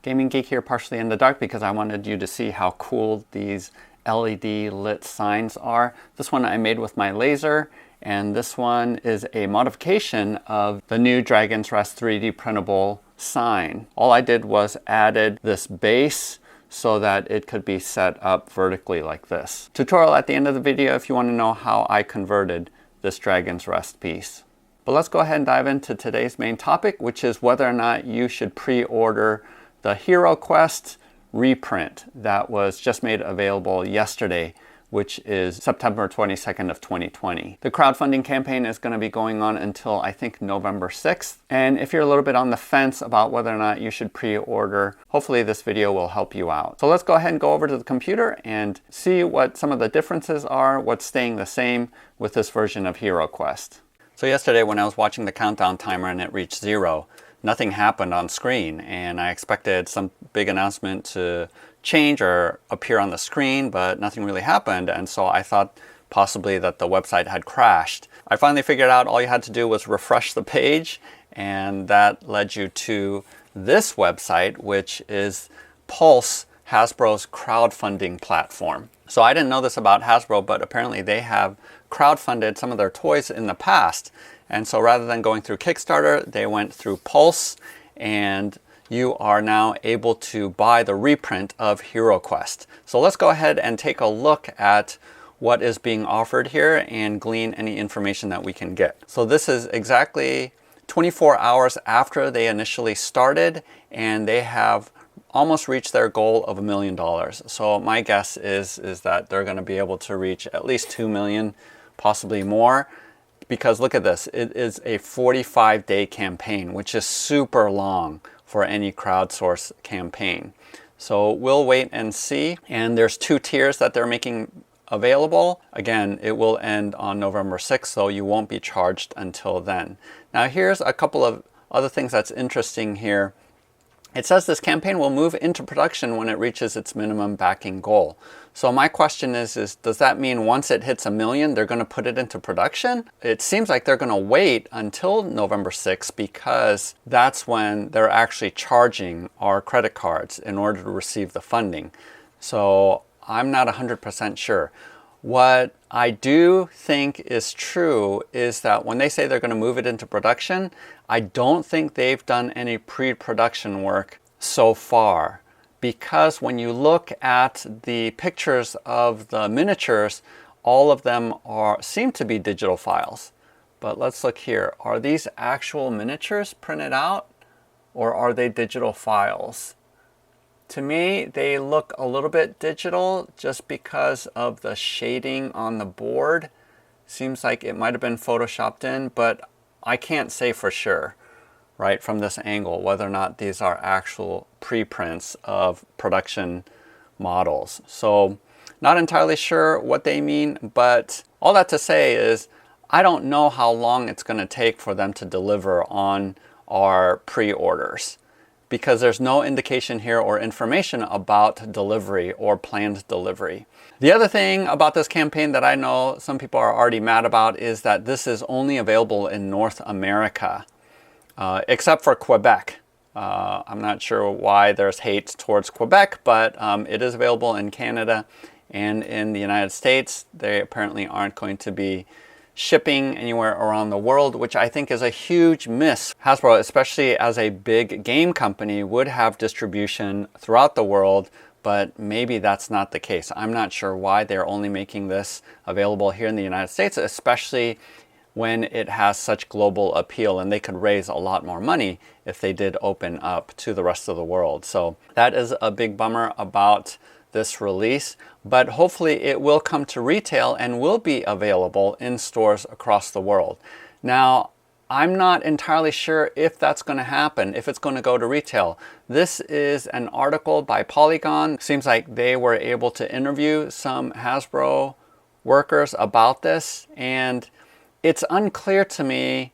Gaming Geek here, partially in the dark, because I wanted you to see how cool these LED lit signs are. This one I made with my laser, and this one is a modification of the new Dragon's Rest 3D printable sign. All I did was added this base so that it could be set up vertically like this. Tutorial at the end of the video if you want to know how I converted this Dragon's Rest piece. But let's go ahead and dive into today's main topic, which is whether or not you should pre-order the HeroQuest reprint that was just made available yesterday, which is September 22nd of 2020. The crowdfunding campaign is going to be going on until I think November 6th. And if you're a little bit on the fence about whether or not you should pre-order, hopefully this video will help you out. So let's go ahead and go over to the computer and see what some of the differences are, what's staying the same with this version of HeroQuest. So yesterday when I was watching the countdown timer and it reached 0, nothing happened on screen, and I expected some big announcement to change or appear on the screen, but nothing really happened, and so I thought possibly that the website had crashed. I finally figured out all you had to do was refresh the page, and that led you to this website, which is Pulse, Hasbro's crowdfunding platform. So I didn't know this about Hasbro, but apparently they have crowdfunded some of their toys in the past. And so rather than going through Kickstarter, they went through Pulse, and you are now able to buy the reprint of HeroQuest. So let's go ahead and take a look at what is being offered here and glean any information that we can get. So this is exactly 24 hours after they initially started, and they have almost reached their goal of $1 million. So my guess is that they're going to be able to reach at least 2 million, possibly more. Because look at this, it is a 45-day campaign, which is super long for any crowdsource campaign. So we'll wait and see. And there's 2 tiers that they're making available. Again, it will end on November 6th, so you won't be charged until then. Now here's a couple of other things that's interesting here. It says this campaign will move into production when it reaches its minimum backing goal. So my question is does that mean once it hits 1 million, they're going to put it into production? It seems like they're going to wait until November 6th because that's when they're actually charging our credit cards in order to receive the funding. So I'm not 100% sure. What I do think is true is that when they say they're going to move it into production, I don't think they've done any pre-production work so far. Because when you look at the pictures of the miniatures, all of them seem to be digital files. But let's look here. Are these actual miniatures printed out, or are they digital files? To me, they look a little bit digital just because of the shading on the board. Seems like it might have been photoshopped in, but I can't say for sure, right, from this angle, whether or not these are actual preprints of production models. So not entirely sure what they mean, but all that to say is I don't know how long it's going to take for them to deliver on our pre-orders, because there's no indication here or information about delivery or planned delivery. The other thing about this campaign that I know some people are already mad about is that this is only available in North America, except for Quebec. I'm not sure why there's hate towards Quebec, but it is available in Canada and in the United States. They apparently aren't going to be shipping anywhere around the world, which I think is a huge miss. Hasbro, especially as a big game company, would have distribution throughout the world, but maybe that's not the case. I'm not sure why they're only making this available here in the United States, especially when it has such global appeal, and they could raise a lot more money if they did open up to the rest of the world. So that is a big bummer about this release, but hopefully it will come to retail and will be available in stores across the world. Now, I'm not entirely sure if that's going to happen, if it's going to go to retail. This is an article by Polygon. Seems like they were able to interview some Hasbro workers about this, and it's unclear to me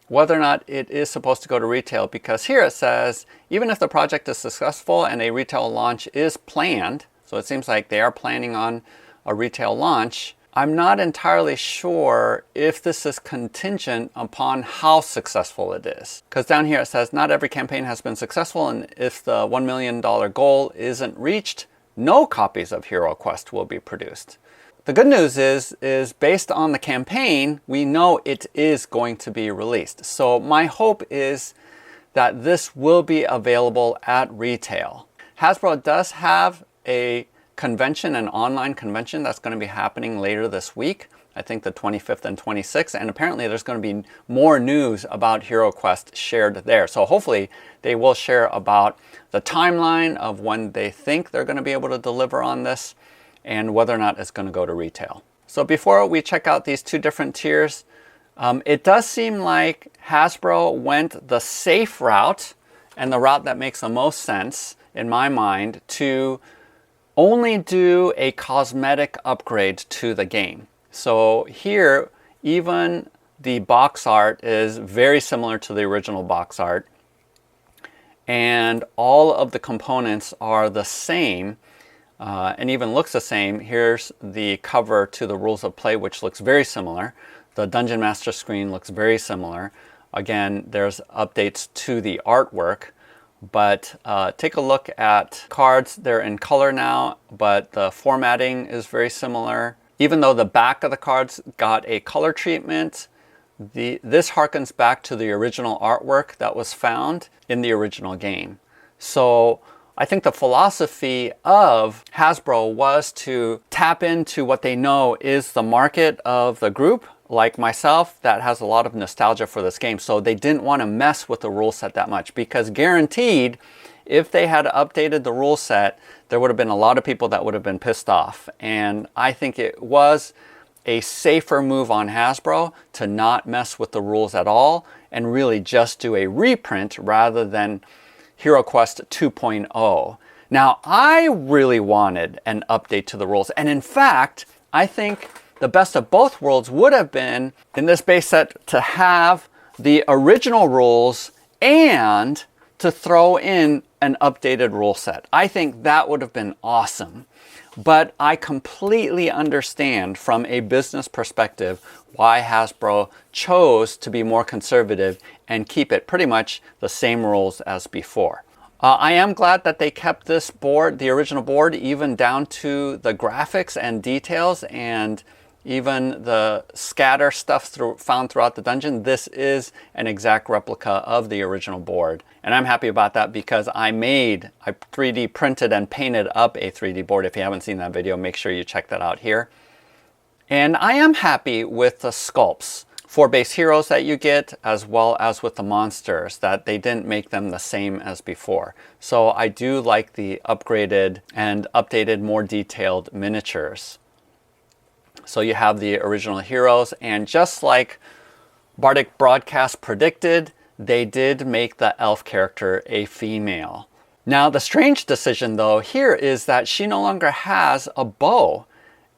whether or not it is supposed to go to retail, because here it says, even if the project is successful and a retail launch is planned, so it seems like they are planning on a retail launch, I'm not entirely sure if this is contingent upon how successful it is. Because down here it says not every campaign has been successful, and if the $1 million goal isn't reached, no copies of HeroQuest will be produced. The good news is based on the campaign, we know it is going to be released. So my hope is that this will be available at retail. Hasbro does have a convention, an online convention that's going to be happening later this week. I think the 25th and 26th, and apparently there's going to be more news about HeroQuest shared there. So hopefully they will share about the timeline of when they think they're going to be able to deliver on this and whether or not it's going to go to retail. So before we check out these two different tiers, it does seem like Hasbro went the safe route and the route that makes the most sense in my mind to only do a cosmetic upgrade to the game. So here, even the box art is very similar to the original box art, and all of the components are the same, and even looks the same. Here's the cover to the rules of play, which looks very similar. The Dungeon Master screen looks very similar. Again, there's updates to the artwork. But take a look at cards. They're in color now, but the formatting is very similar. Even though the back of the cards got a color treatment, this harkens back to the original artwork that was found in the original game. So I think the philosophy of Hasbro was to tap into what they know is the market of the group, like myself, that has a lot of nostalgia for this game. So they didn't want to mess with the rule set that much, because guaranteed, if they had updated the rule set, there would have been a lot of people that would have been pissed off. And I think it was a safer move on Hasbro to not mess with the rules at all and really just do a reprint rather than HeroQuest 2.0. Now, I really wanted an update to the rules. And in fact, I think the best of both worlds would have been in this base set to have the original rules and to throw in an updated rule set. I think that would have been awesome. But I completely understand from a business perspective why Hasbro chose to be more conservative and keep it pretty much the same rules as before. I am glad that they kept this board, the original board, even down to the graphics and details and even the scatter stuff found throughout the dungeon. This is an exact replica of the original board. And I'm happy about that because I 3D printed and painted up a 3D board. If you haven't seen that video, make sure you check that out here. And I am happy with the sculpts for base heroes that you get, as well as with the monsters, that they didn't make them the same as before. So I do like the upgraded and updated, more detailed miniatures. So you have the original heroes, and just like Bardic Broadcast predicted, they did make the elf character a female. Now the strange decision though here is that she no longer has a bow,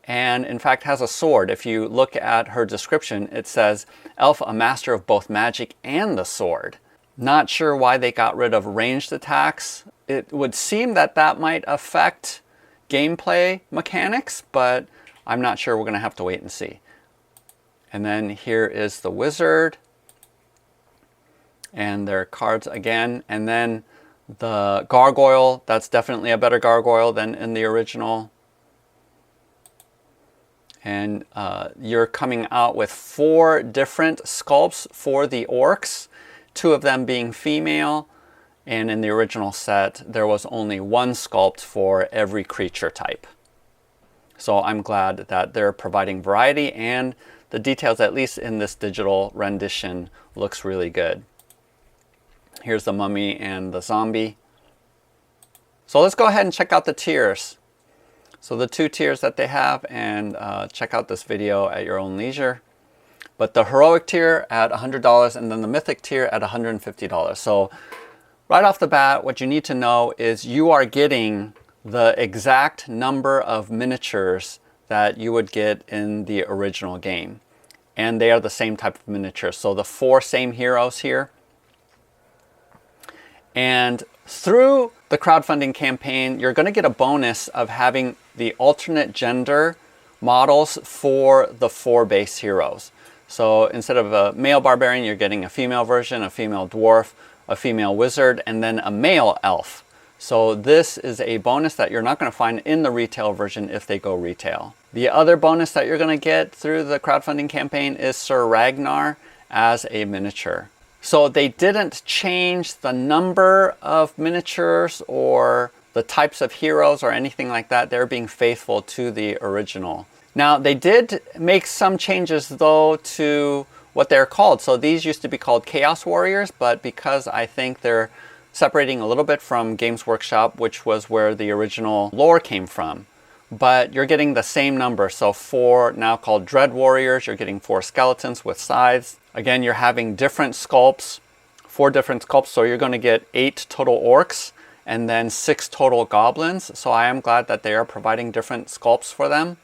and in fact has a sword. If you look at her description, it says elf, a master of both magic and the sword. Not sure why they got rid of ranged attacks. It would seem that that might affect gameplay mechanics, but I'm not sure. We're going to have to wait and see. And then here is the wizard and their cards again. And then the gargoyle, that's definitely a better gargoyle than in the original. And you're coming out with 4 different sculpts for the orcs, 2 of them being female. And in the original set, there was only 1 sculpt for every creature type. So I'm glad that they're providing variety, and the details, at least in this digital rendition, looks really good. Here's the mummy and the zombie. So let's go ahead and check out the tiers. So the 2 tiers that they have, and check out this video at your own leisure. But the heroic tier at $100 and then the mythic tier at $150. So right off the bat, what you need to know is you are getting the exact number of miniatures that you would get in the original game. And they are the same type of miniatures. So the 4 same heroes here. And through the crowdfunding campaign, you're going to get a bonus of having the alternate gender models for the 4 base heroes. So instead of a male barbarian, you're getting a female version, a female dwarf, a female wizard, and then a male elf. So this is a bonus that you're not going to find in the retail version if they go retail. The other bonus that you're going to get through the crowdfunding campaign is Sir Ragnar as a miniature. So they didn't change the number of miniatures or the types of heroes or anything like that. They're being faithful to the original. Now, they did make some changes, though, to what they're called. So these used to be called Chaos Warriors, but because I think they're separating a little bit from Games Workshop, which was where the original lore came from. But you're getting the same number. So 4 now called Dread Warriors. You're getting 4 skeletons with scythes. Again, you're having different sculpts, 4 different sculpts. So you're going to get 8 total orcs and then 6 total goblins. So I am glad that they are providing different sculpts for them.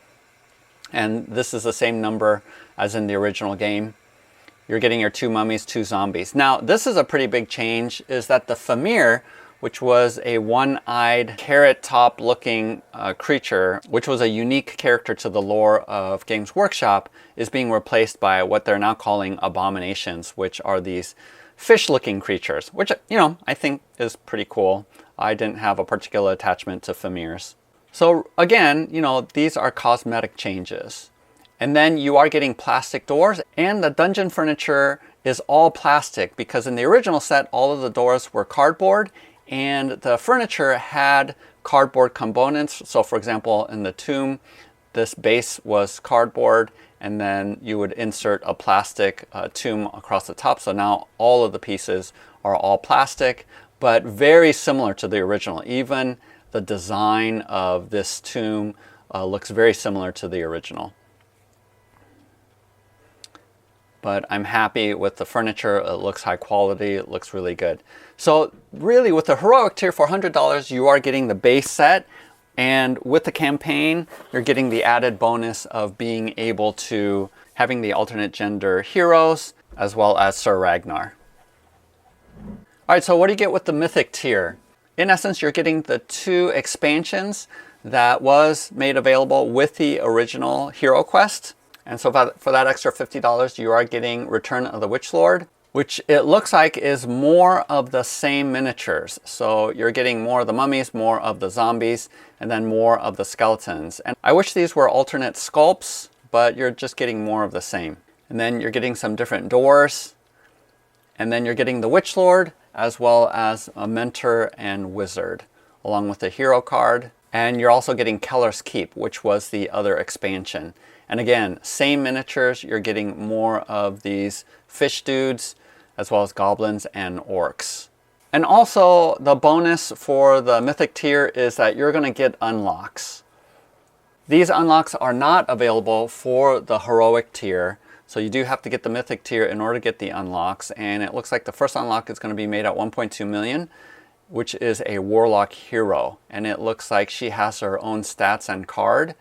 And this is the same number as in the original game. You're getting your 2 mummies, 2 zombies. Now, this is a pretty big change, is that the Famir, which was a one-eyed carrot top looking creature, which was a unique character to the lore of Games Workshop, is being replaced by what they're now calling abominations, which are these fish-looking creatures, which, you know, I think is pretty cool. I didn't have a particular attachment to Famirs. So again, you know, these are cosmetic changes. And then you are getting plastic doors, and the dungeon furniture is all plastic because in the original set, all of the doors were cardboard and the furniture had cardboard components. So for example, in the tomb, this base was cardboard, and then you would insert a plastic tomb across the top. So now all of the pieces are all plastic, but very similar to the original. Even the design of this tomb looks very similar to the original. But I'm happy with the furniture. It looks high quality. It looks really good. So really, with the heroic tier for $100, you are getting the base set. And with the campaign, you're getting the added bonus of being able to having the alternate gender heroes, as well as Sir Ragnar. All right, so what do you get with the mythic tier? In essence, you're getting the 2 expansions that was made available with the original HeroQuest. And so for that extra $50, you are getting Return of the Witch Lord, which it looks like is more of the same miniatures. So you're getting more of the mummies, more of the zombies, and then more of the skeletons. And I wish these were alternate sculpts, but you're just getting more of the same. And then you're getting some different doors. And then you're getting the Witch Lord, as well as a Mentor and Wizard, along with the hero card. And you're also getting Keller's Keep, which was the other expansion. And again, same miniatures, you're getting more of these fish dudes, as well as goblins and orcs. And also, the bonus for the mythic tier is that you're going to get unlocks. These unlocks are not available for the heroic tier, so you do have to get the mythic tier in order to get the unlocks. And it looks like the first unlock is going to be made at 1.2 million, which is a warlock hero. And it looks like she has her own stats and card.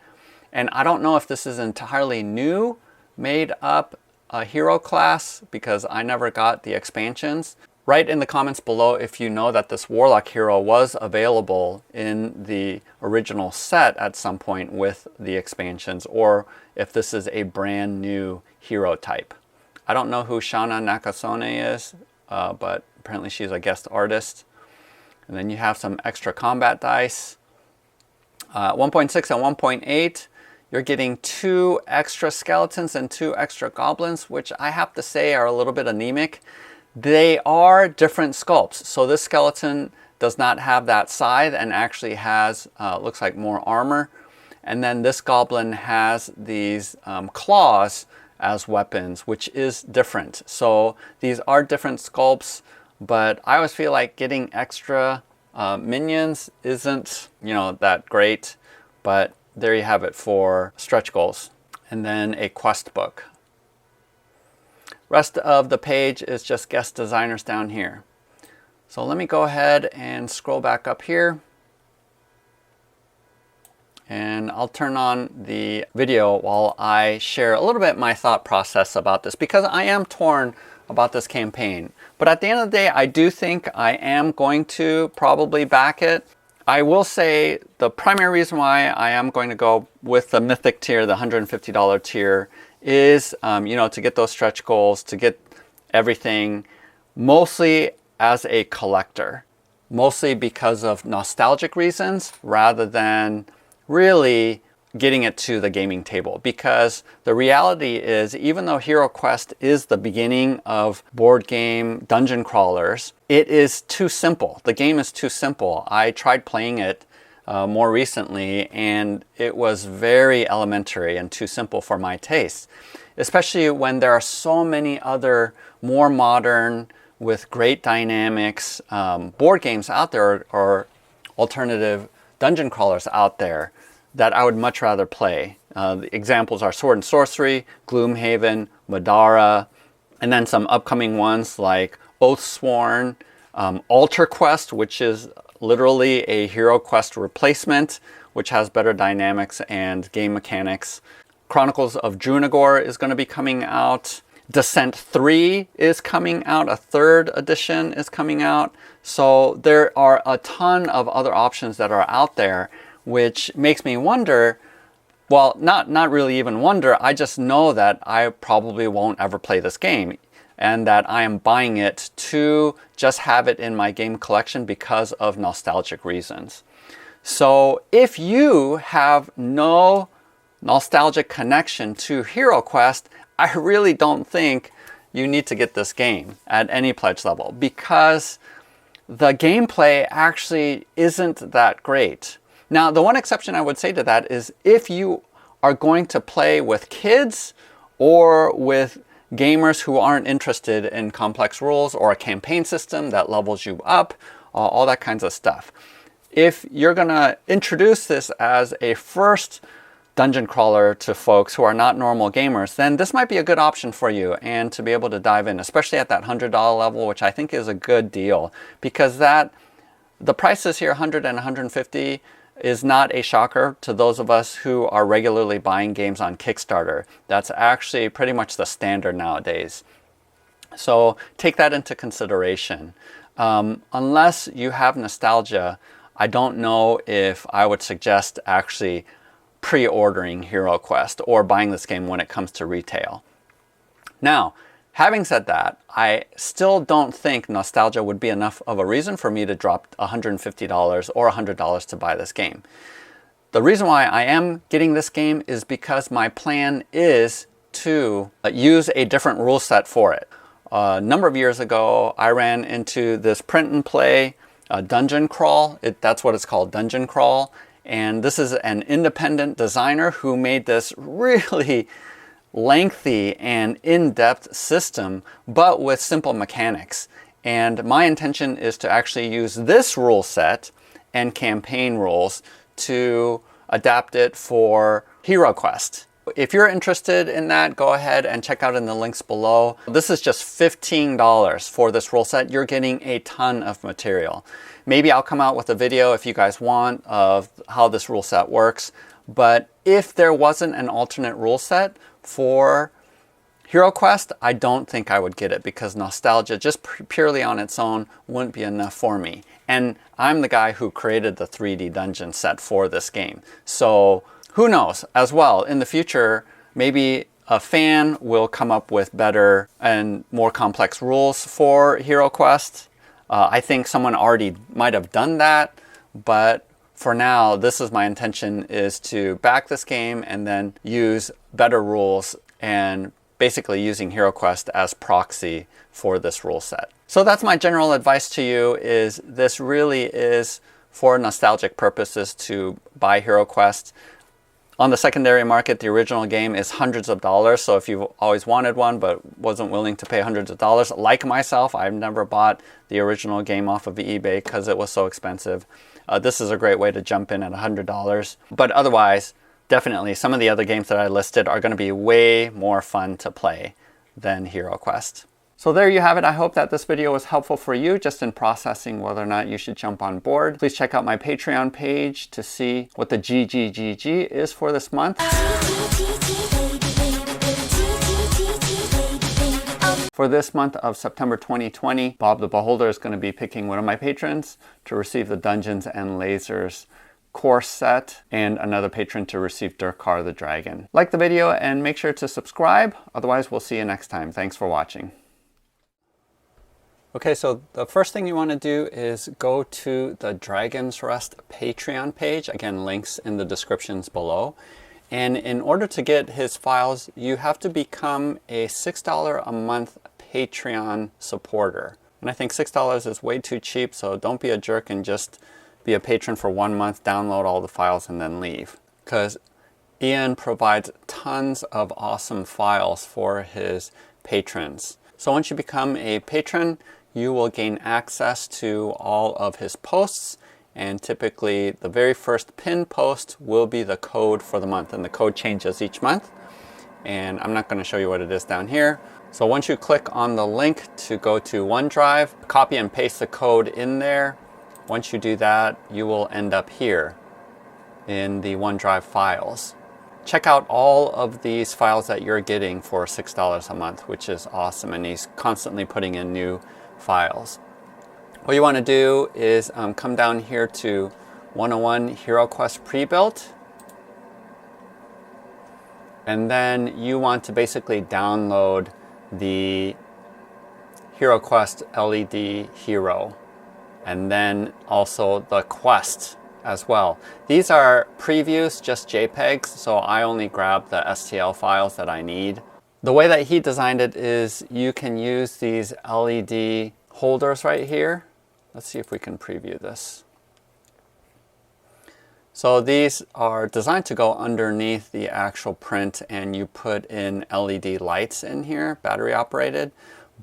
And I don't know if this is entirely new, made up a hero class, because I never got the expansions. Write in the comments below if you know that this warlock hero was available in the original set at some point with the expansions, or if this is a brand new hero type. I don't know who Shana Nakasone is, but apparently she's a guest artist. And then you have some extra combat dice. 1.6 and 1.8. You're getting 2 extra skeletons and 2 extra goblins, which I have to say are a little bit anemic. They are different sculpts. So this skeleton does not have that scythe and actually has, looks like, more armor. And then this goblin has these claws as weapons, which is different. So these are different sculpts, but I always feel like getting extra minions isn't, you know, that great. But there you have it for stretch goals. And then a quest book. Rest of the page is just guest designers down here. So let me go ahead and scroll back up here. And I'll turn on the video while I share a little bit my thought process about this, because I am torn about this campaign. But at the end of the day, I do think I am going to probably back it. I will say the primary reason why I am going to go with the Mythic tier, the $150 tier, is to get those stretch goals, to get everything, mostly as a collector, mostly because of nostalgic reasons rather than really getting it to the gaming table. Because the reality is, even though HeroQuest is the beginning of board game dungeon crawlers, it is too simple. The game is too simple. I tried playing it more recently, and it was very elementary and too simple for my taste, especially when there are so many other more modern, with great dynamics, board games out there, or alternative dungeon crawlers out there that I would much rather play. The examples are Sword and Sorcery, Gloomhaven, Madara, and then some upcoming ones like Oathsworn, Alter Quest, which is literally a HeroQuest replacement, which has better dynamics and game mechanics. Chronicles of Drunagor is going to be coming out. Descent 3 is coming out. A 3rd edition is coming out. So there are a ton of other options that are out there, which makes me wonder, well, not really even wonder, I just know that I probably won't ever play this game, and that I am buying it to just have it in my game collection because of nostalgic reasons. So if you have no nostalgic connection to HeroQuest, I really don't think you need to get this game at any pledge level, because the gameplay actually isn't that great. Now, the one exception I would say to that is if you are going to play with kids or with gamers who aren't interested in complex rules or a campaign system that levels you up, all that kinds of stuff. If you're going to introduce this as a first dungeon crawler to folks who are not normal gamers, then this might be a good option for you, and to be able to dive in, especially at that $100 level, which I think is a good deal, because the prices here, $100 and $150, is not a shocker to those of us who are regularly buying games on Kickstarter. That's actually pretty much the standard nowadays. So take that into consideration. Unless you have nostalgia, I don't know if I would suggest actually pre-ordering HeroQuest or buying this game when it comes to retail. Now, having said that, I still don't think nostalgia would be enough of a reason for me to drop $150 or $100 to buy this game. The reason why I am getting this game is because my plan is to use a different rule set for it. A number of years ago, I ran into this print and play dungeon crawl. That's what it's called, dungeon crawl. And this is an independent designer who made this really lengthy and in-depth system, but with simple mechanics. And my intention is to actually use this rule set and campaign rules to adapt it for HeroQuest. If you're interested in that, go ahead and check out in the links below. This is just $15 for this rule set. You're getting a ton of material. Maybe I'll come out with a video if you guys want of how this rule set works. But if there wasn't an alternate rule set for HeroQuest, I don't think I would get it, because nostalgia just purely on its own wouldn't be enough for me. And I'm the guy who created the 3D dungeon set for this game. So who knows, as well, in the future, maybe a fan will come up with better and more complex rules for HeroQuest. I think someone already might have done that, but for now, this is my intention, is to back this game and then use better rules, and basically using HeroQuest as proxy for this rule set. So that's my general advice to you, is this really is for nostalgic purposes to buy HeroQuest. On the secondary market, the original game is hundreds of dollars, so if you've always wanted one but wasn't willing to pay hundreds of dollars, like myself, I've never bought the original game off of eBay because it was so expensive. This is a great way to jump in at $100. But otherwise, definitely some of the other games that I listed are going to be way more fun to play than HeroQuest. So there you have it. I hope that this video was helpful for you just in processing whether or not you should jump on board. Please check out my Patreon page to see what the GGGG is for this month. For this month of September 2020, Bob the Beholder is going to be picking one of my patrons to receive the Dungeons and Lasers course set, and another patron to receive Durkar the Dragon. Like the video and make sure to subscribe. Otherwise, we'll see you next time. Thanks for watching. Okay, so the first thing you want to do is go to the Dragon's Rest Patreon page. Again, links in the descriptions below. And in order to get his files, you have to become a $6 a month Patreon supporter. And I think $6 is way too cheap, so don't be a jerk and just be a patron for 1 month, download all the files, and then leave. Because Ian provides tons of awesome files for his patrons. So once you become a patron, you will gain access to all of his posts, and typically the very first pinned post will be the code for the month, and the code changes each month. And I'm not going to show you what it is down here. So once you click on the link to go to OneDrive, copy and paste the code in there. Once you do that, you will end up here in the OneDrive files. Check out all of these files that you're getting for $6 a month, which is awesome, and he's constantly putting in new files. What you want to do is come down here to 101 HeroQuest Pre-Built, and then you want to basically download the HeroQuest LED Hero, and then also the Quest as well. These are previews, just JPEGs, so I only grab the STL files that I need. The way that he designed it is you can use these LED holders right here. Let's see if we can preview this. So these are designed to go underneath the actual print, and you put in LED lights in here, battery operated,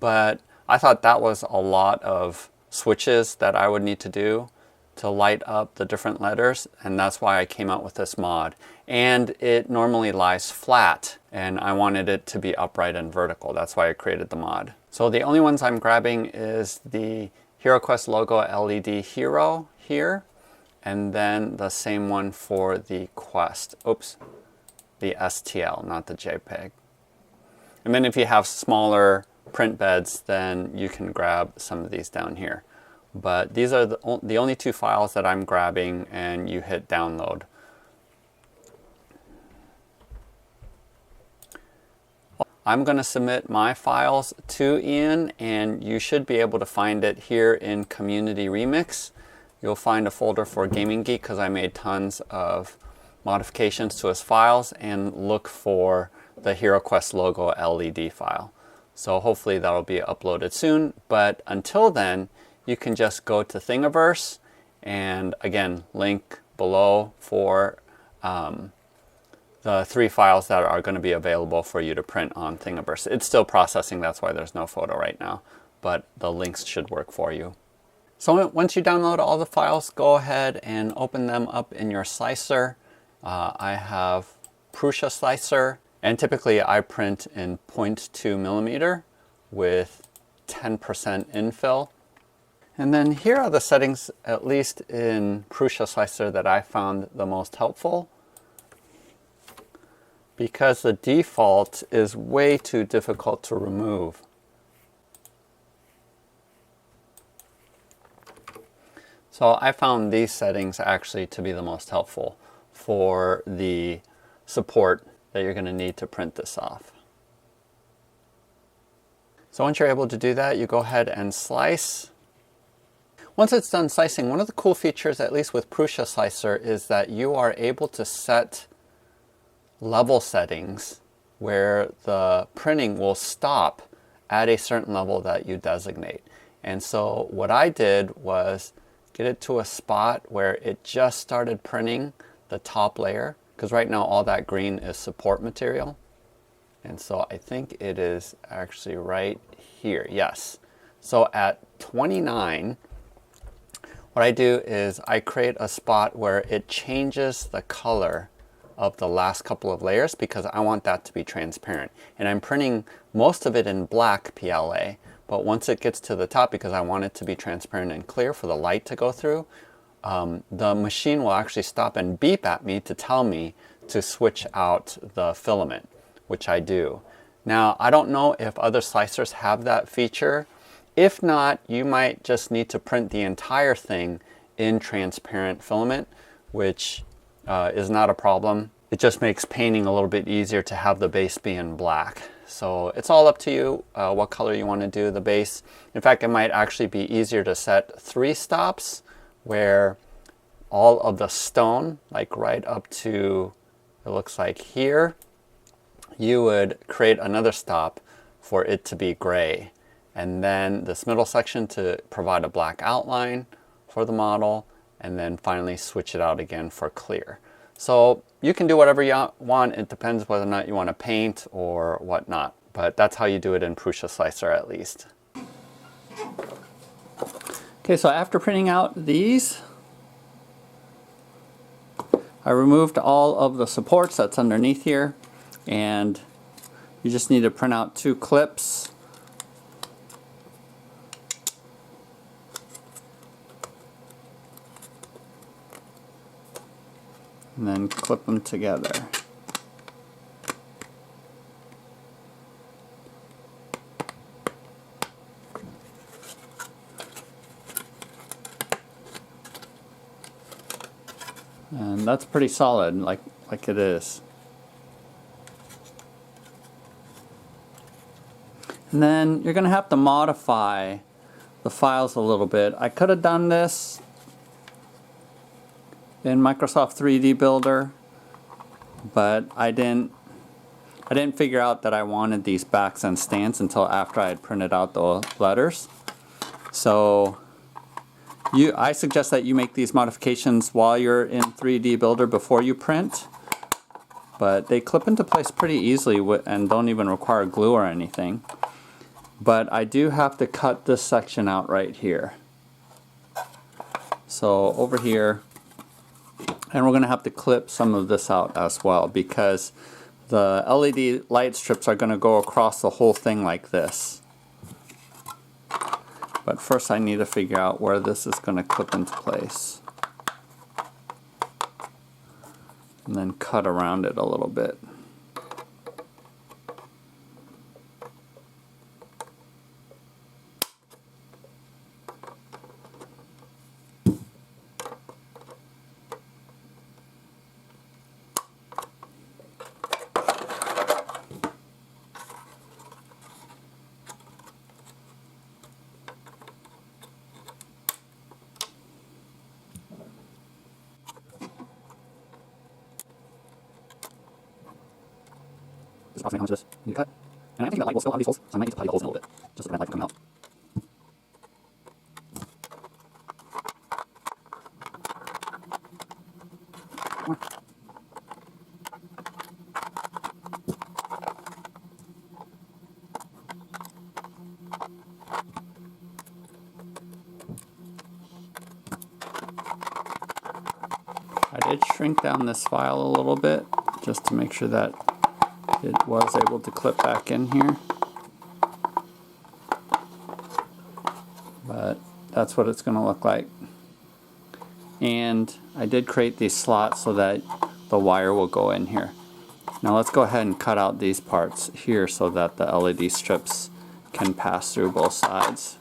but I thought that was a lot of switches that I would need to do to light up the different letters, and that's why I came out with this mod. And it normally lies flat, and I wanted it to be upright and vertical. That's why I created the mod. So the only ones I'm grabbing is the HeroQuest logo LED Hero here, and then the same one for the Quest. Oops, the STL, not the JPEG. And then if you have smaller print beds, then you can grab some of these down here. But these are the only two files that I'm grabbing, and you hit download. I'm going to submit my files to Ian, and you should be able to find it here in Community Remix. You'll find a folder for Gaming Geek because I made tons of modifications to his files, and look for the HeroQuest logo LED file. So hopefully that'll be uploaded soon, but until then, you can just go to Thingiverse, and again, link below for the 3 files that are going to be available for you to print on Thingiverse. It's still processing, that's why there's no photo right now, but the links should work for you. So once you download all the files, go ahead and open them up in your slicer. I have Prusa slicer, and typically I print in 0.2 millimeter with 10% infill. And then here are the settings, at least in Prusa slicer, that I found the most helpful, because the default is way too difficult to remove. So I found these settings actually to be the most helpful for the support that you're going to need to print this off. So once you're able to do that, you go ahead and slice. Once it's done slicing, one of the cool features, at least with Prusa Slicer, is that you are able to set level settings where the printing will stop at a certain level that you designate. And so what I did was get it to a spot where it just started printing the top layer, because right now all that green is support material. And so I think it is actually right here, yes. So at 29, what I do is I create a spot where it changes the color of the last couple of layers, because I want that to be transparent. And I'm printing most of it in black PLA, but once it gets to the top, because I want it to be transparent and clear for the light to go through, the machine will actually stop and beep at me to tell me to switch out the filament, which I do. Now, I don't know if other slicers have that feature. If not, you might just need to print the entire thing in transparent filament, which is not a problem. It just makes painting a little bit easier to have the base be in black. So it's all up to you what color you want to do the base. In fact, it might actually be easier to set 3 stops where all of the stone, like right up to, it looks like here, you would create another stop for it to be gray. And then this middle section to provide a black outline for the model, and then finally switch it out again for clear. So you can do whatever you want. It depends whether or not you want to paint or whatnot. But that's how you do it in Prusa Slicer at least. Okay, so after printing out these, I removed all of the supports that's underneath here, and you just need to print out 2 clips. And then clip them together. And that's pretty solid, like it is. And then you're going to have to modify the files a little bit. I could have done this in Microsoft 3D Builder, but I didn't figure out that I wanted these backs and stands until after I had printed out the letters. So I suggest that you make these modifications while you're in 3D Builder before you print, but they clip into place pretty easily and don't even require glue or anything. But I do have to cut this section out right here. So over here, and we're going to have to clip some of this out as well, because the LED light strips are going to go across the whole thing like this. But first I need to figure out where this is going to clip into place. And then cut around it a little bit. Just approximate how much of this you need to cut. And I'm thinking that light will fill a lot of these holes, so I might need to putty the holes in a little bit, just to prevent light from coming out. More. I did shrink down this file a little bit, just to make sure that it was able to clip back in here, but that's what it's going to look like. And I did create these slots so that the wire will go in here. Now let's go ahead and cut out these parts here so that the LED strips can pass through both sides.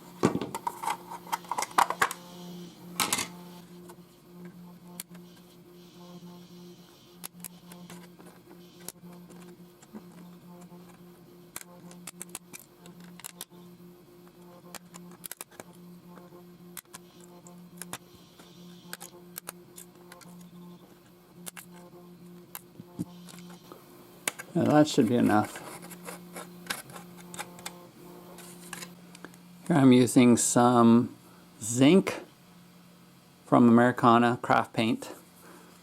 Now that should be enough. Here I'm using some zinc from Americana craft paint,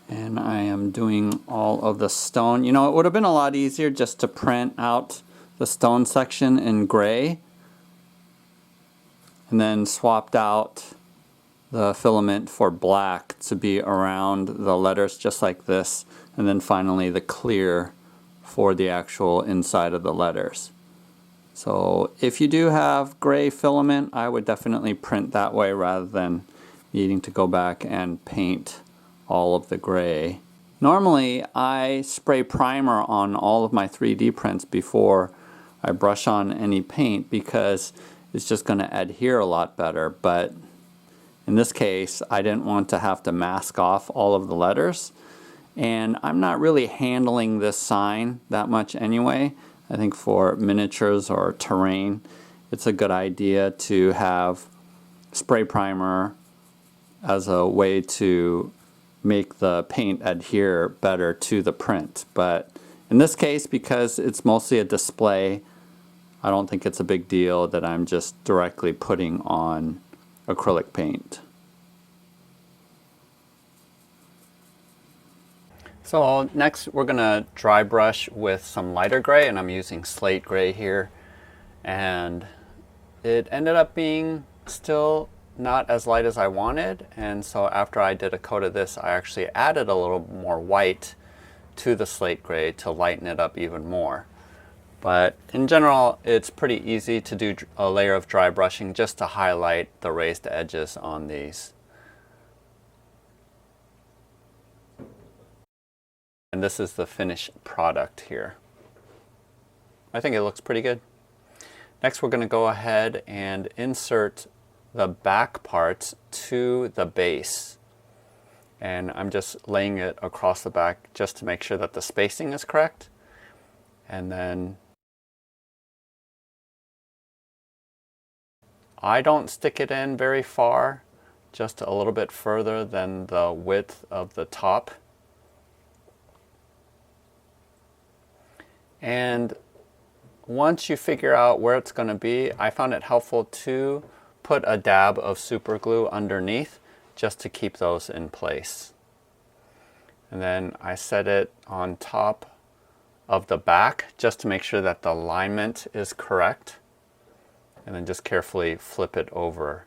and I am doing all of the stone. You know, it would have been a lot easier just to print out the stone section in gray and then swapped out the filament for black to be around the letters just like this, and then finally the clear for the actual inside of the letters. So if you do have gray filament, I would definitely print that way rather than needing to go back and paint all of the gray. Normally I spray primer on all of my 3D prints before I brush on any paint because it's just going to adhere a lot better. But in this case, I didn't want to have to mask off all of the letters. And I'm not really handling this sign that much anyway. I think for miniatures or terrain, it's a good idea to have spray primer as a way to make the paint adhere better to the print. But in this case, because it's mostly a display, I don't think it's a big deal that I'm just directly putting on acrylic paint. So next we're going to dry brush with some lighter gray, and I'm using slate gray here. And it ended up being still not as light as I wanted, and so after I did a coat of this, I actually added a little more white to the slate gray to lighten it up even more. But in general, it's pretty easy to do a layer of dry brushing just to highlight the raised edges on these. And this is the finished product here. I think it looks pretty good. Next, we're going to go ahead and insert the back parts to the base. And I'm just laying it across the back just to make sure that the spacing is correct. And then I don't stick it in very far, just a little bit further than the width of the top. And once you figure out where it's going to be, I found it helpful to put a dab of super glue underneath just to keep those in place. And then I set it on top of the back just to make sure that the alignment is correct. And then just carefully flip it over.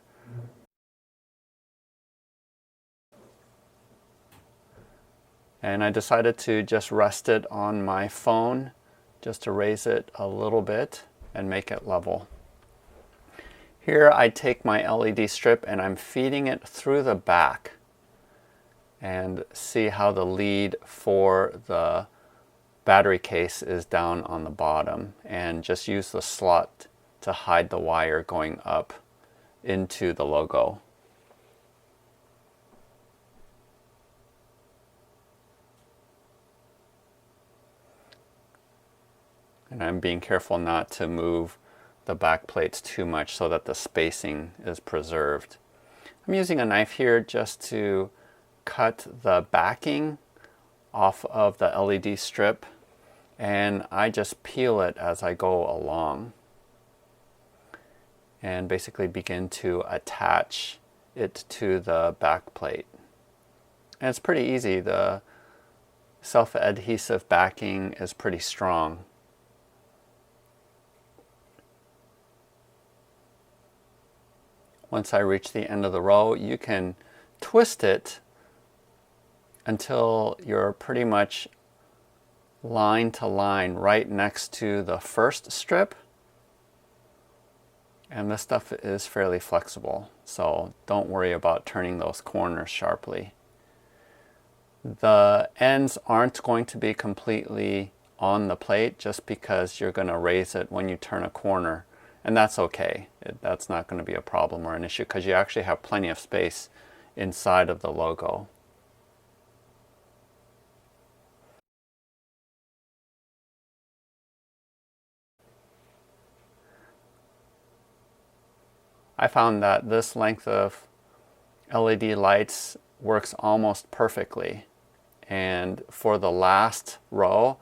And I decided to just rest it on my phone just to raise it a little bit and make it level. Here I take my LED strip and I'm feeding it through the back, and see how the lead for the battery case is down on the bottom, and just use the slot to hide the wire going up into the logo. And I'm being careful not to move the back plates too much so that the spacing is preserved. I'm using a knife here just to cut the backing off of the LED strip, and I just peel it as I go along and basically begin to attach it to the back plate. And it's pretty easy. The self-adhesive backing is pretty strong. Once I reach the end of the row, you can twist it until you're pretty much line to line right next to the first strip. And this stuff is fairly flexible, so don't worry about turning those corners sharply. The ends aren't going to be completely on the plate just because you're going to raise it when you turn a corner. And that's okay. That's not going to be a problem or an issue because you actually have plenty of space inside of the logo. I found that this length of LED lights works almost perfectly. And for the last row,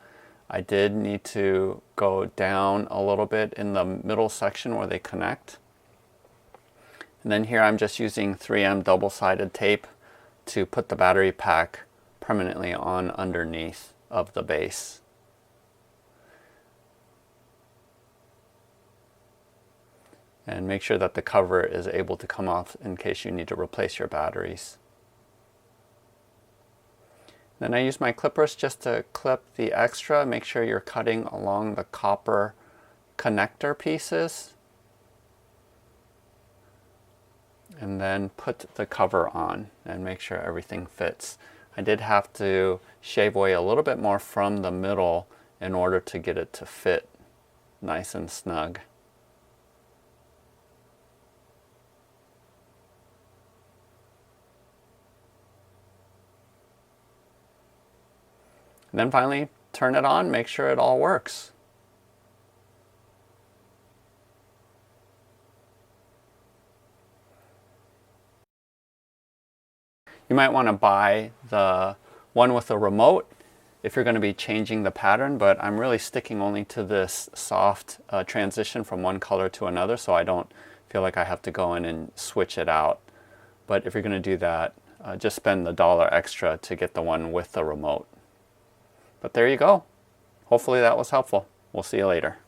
I did need to go down a little bit in the middle section where they connect. And then here I'm just using 3M double-sided tape to put the battery pack permanently on underneath of the base. And make sure that the cover is able to come off in case you need to replace your batteries. Then I use my clippers just to clip the extra. Make sure you're cutting along the copper connector pieces. And then put the cover on and make sure everything fits. I did have to shave away a little bit more from the middle in order to get it to fit nice and snug. And then finally, turn it on, make sure it all works. You might want to buy the one with the remote if you're going to be changing the pattern, but I'm really sticking only to this soft transition from one color to another, so I don't feel like I have to go in and switch it out. But if you're going to do that, just spend the $1 extra to get the one with the remote. But there you go. Hopefully that was helpful. We'll see you later.